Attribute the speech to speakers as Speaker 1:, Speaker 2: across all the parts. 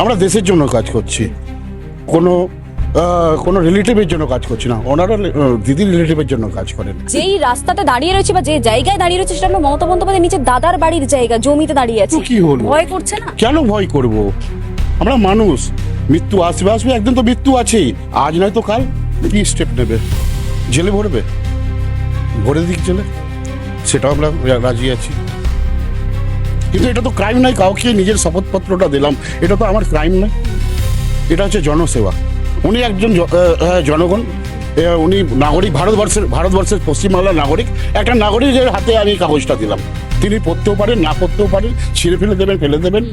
Speaker 1: আমরা দেশের জন্য কাজ করছি, কোনো কোনো রিলেটিভের জন্য কাজ করছি না। ওনারা দিদি রিলেটিভের জন্য কাজ করেন।
Speaker 2: যেই রাস্তাতে দাঁড়িয়ে রয়েছে বা যে জায়গায় দাঁড়িয়ে রয়েছে সেটা হলো মমতা বন্দ্যোপাধ্যায় নিজের দাদার বাড়ির জায়গা, জমিতে দাঁড়িয়ে আছে।
Speaker 1: কি হলো?
Speaker 2: ভয় করছে না?
Speaker 1: কেন ভয় করব? আমরা মানুষ, মৃত্যু আসবে আসবে, একদিন তো মৃত্যু আছেই, আজ নয় তো কাল। কি স্টেপ নেবে? জেলে ভরবে? ভরে দিক জেলে, সেটাও আমরা রাজি আছি। কিন্তু এটা তো ক্রাইম নয়, কাউকে নিজের শপথপত্রটা দিলাম, এটা তো আমার ক্রাইম নয়। এটা হচ্ছে জনসেবা। উনি একজন জনগণ, উনি নাগরিক, ভারতবর্ষের পশ্চিমবাংলার নাগরিক। একটা নাগরিকের হাতে আমি কাগজটা দিলাম। তিনি পড়তেও পারেন, না পড়তেও পারেন, ছিঁড়ে ফেলে দেবেন,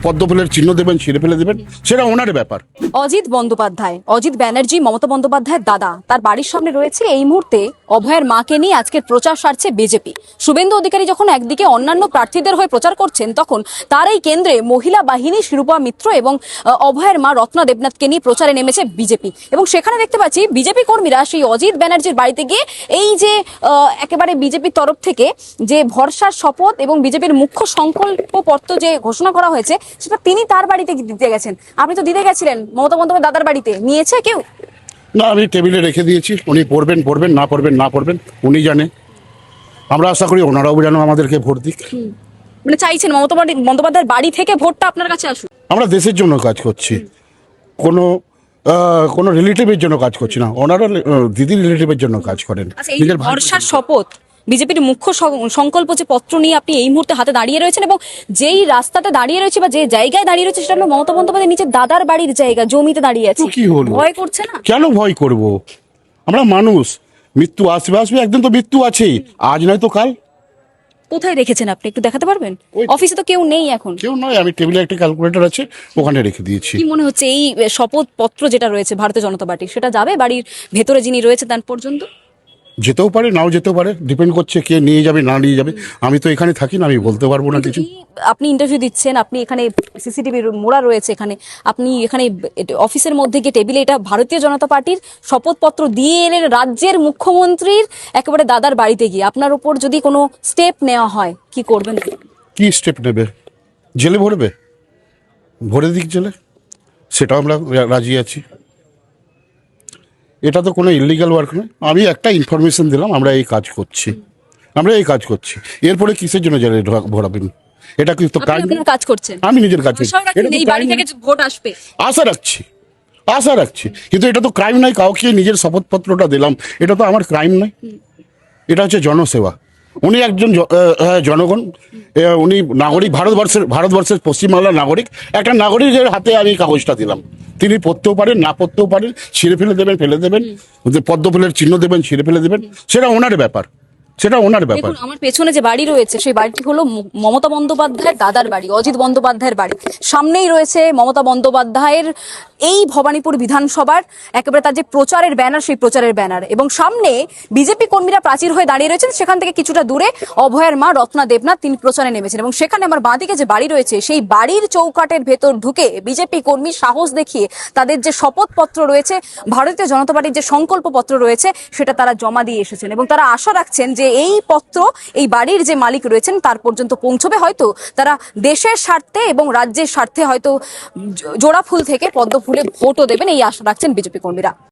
Speaker 1: পদ্মফুলের চিহ্ন দেবেন, ছিঁড়ে ফেলে দেবেন, সেটা ওনার ব্যাপার।
Speaker 2: অজিত বন্দ্যোপাধ্যায়, অজিত ব্যানার্জি মমতা বন্দ্যোপাধ্যায়ের দাদা, তার বাড়ির সামনে রয়েছে এই মুহূর্তে অভয়ের মাকে নিয়ে আজকের প্রচার সারছে বিজেপি। শুভেন্দু অধিকারী যখন একদিকে অন্যান্য প্রার্থীদের হয়ে প্রচার করছেন, তখন তার এই কেন্দ্রে মহিলা বাহিনী শিরূপা মিত্র এবং অভয়ের মা রত্না দেবনাথকে নিয়ে প্রচারে নেমেছে বিজেপি। এবং সেখানে দেখতে পাচ্ছি বিজেপি কর্মীরা সেই অজিত ব্যানার্জির বাড়িতে গিয়ে এই যে একেবারে বিজেপির তরফ থেকে যে ভরসার শপথ এবং বিজেপির মুখ্য সংকল্পপত্র যে ঘোষণা করা হয়েছে, সেটা তিনি তার বাড়িতে দিতে গেছেন। আপনি তো দিতে গেছিলেন মমতা বন্দ্যোপাধ্যায় দাদার বাড়িতে, নিয়েছে কেউ?
Speaker 1: না, আমি টেবিলে রেখে দিয়েছি। উনি পড়বেন, না পড়বেন উনি জানে। আমরা আশা করি ওনারাও যেন আমাদেরকে ভোট দিক।
Speaker 2: মানে চাইছেন মমতা বন্দ্যোপাধ্যায়ের বাড়ি থেকে ভোটটা আপনার কাছে আসুক?
Speaker 1: আমরা দেশের জন্য কাজ করছি, কোনো রিলেটিভের জন্য কাজ করছি না। ওনারা দিদি রিলেটিভের জন্য কাজ করেন।
Speaker 2: আচ্ছা, এই ভরসার শপথ, বিজেপির মুখ্য সংকল্প যে পত্র নিয়ে আপনি এই মুহূর্তে হাতে দাঁড়িয়ে রয়েছেন এবং যেই রাস্তাতে দাঁড়িয়ে রয়েছে বা যে জায়গায় দাঁড়িয়ে রয়েছে সেটা হলো মমতা বন্দ্যোপাধ্যায় নিজের দাদার বাড়ির জায়গা, জমিতে দাঁড়িয়ে আছে।
Speaker 1: কি হলো?
Speaker 2: ভয় করছে না?
Speaker 1: কেন ভয় করব? আমরা মানুষ, মৃত্যু আসবে আসবে, একদিন তো মৃত্যু আছেই, আজ নয় তো কাল।
Speaker 2: কোথায় রেখেছেন আপনি, একটু দেখাতে পারবেন? অফিসে তো কেউ নেই এখন।
Speaker 1: কেউ নয়, আমি টেবিলে একটা ক্যালকুলেটর আছে, ওখানে রেখে দিয়েছি।
Speaker 2: কি মনে হচ্ছে এই শপথ পত্র যেটা রয়েছে ভারতীয় জনতা পার্টির, সেটা যাবে বাড়ির ভেতরে যিনি রয়েছে তার পর্যন্ত?
Speaker 1: যেতেও পারে, নাও যেতেও পারে, ডিপেন্ড করছে কে নিয়ে যাবে না নিয়ে যাবে। আমি তো এখানে থাকি না, আমি বলতে পারবো না কিছু।
Speaker 2: আপনি ইন্টারভিউ দিচ্ছেন, আপনি এখানে সিসিটিভি মোড়া রয়েছে, এখানে আপনি এখানে অফিসের মধ্যে গিয়ে টেবিলে এটা ভারতীয় জনতা পার্টির শপথপত্র দিয়ে এলেন রাজ্যের মুখ্যমন্ত্রীর একেবারে দাদার বাড়িতে গিয়ে। আপনার উপর যদি কোনো স্টেপ নেওয়া হয়, কি করবেন?
Speaker 1: কি স্টেপ নেবে? জেলে ভরবে? ভরে দিক জেলে, সেটাও আমরা রাজি আছি। এটা তো কোনো ইলিগাল ওয়ার্ক নয়। আমি একটা ইনফরমেশন দিলাম, আমরা এই কাজ করছি। এরপরে কিসের জন্য জেলে ভরাবেন? এটা কিন্তু
Speaker 2: কাজ করছেন।
Speaker 1: আমি নিজের কাজ করছি।
Speaker 2: এই বাড়ি থেকে ভোট আসবে
Speaker 1: আশা রাখছি, কিন্তু এটা তো ক্রাইম নয়, কাউকে নিজের শপথপত্রটা দিলাম, এটা তো আমার ক্রাইম নয়। এটা হচ্ছে জনসেবা। উনি একজন জনগণ, উনি নাগরিক, ভারতবর্ষের পশ্চিমবাংলার নাগরিক। একটা নাগরিকের হাতে আমি কাগজটা দিলাম। তিনি পড়তেও পারেন, না পড়তেও পারেন, ছিঁড়ে ফেলে দেবেন, পদ্মফুলের চিহ্ন দেবেন, ছিঁড়ে ফেলে দেবেন, সেটা ওনার ব্যাপার।
Speaker 2: আমার পেছনে যে বাড়ি রয়েছে সেই বাড়িটি হলো মমতা বন্দ্যোপাধ্যায়ের দাদার বাড়ি, অজিত বন্দ্যোপাধ্যায়ের বাড়ি। সামনেই রয়েছে মমতা বন্দ্যোপাধ্যায়ের এই ভবানীপুর বিধানসভার একেবারে তার যে প্রচারের ব্যানার, সেই প্রচারের ব্যানার। এবং সামনে বিজেপি কর্মীরা প্রাচীর হয়ে দাঁড়িয়ে রয়েছেন, সেখান থেকে কিছুটা দূরে অভয়ের মা রত্না দেবনাথ তিনি প্রচারে নেমেছেন। এবং সেখানে আমার বাঁদিকে যে বাড়ি রয়েছে, সেই বাড়ির চৌকাটের ভেতর ঢুকে বিজেপি কর্মী সাহস দেখিয়ে তাদের যে শপথপত্র রয়েছে, ভারতীয় জনতা পার্টির যে সংকল্প পত্র রয়েছে, সেটা তারা জমা দিয়ে এসেছেন। এবং তারা আশা রাখছেন যে এই পত্র এই বাড়ির যে মালিক রয়েছেন তার পর্যন্ত পৌঁছবে। হয়তো তারা দেশের স্বার্থে এবং রাজ্যের স্বার্থে হয়তো জোড়া ফুল থেকে পদ্ম ফুলে ভোটও দেবেন, এই আশা রাখছেন বিজেপি কর্মীরা।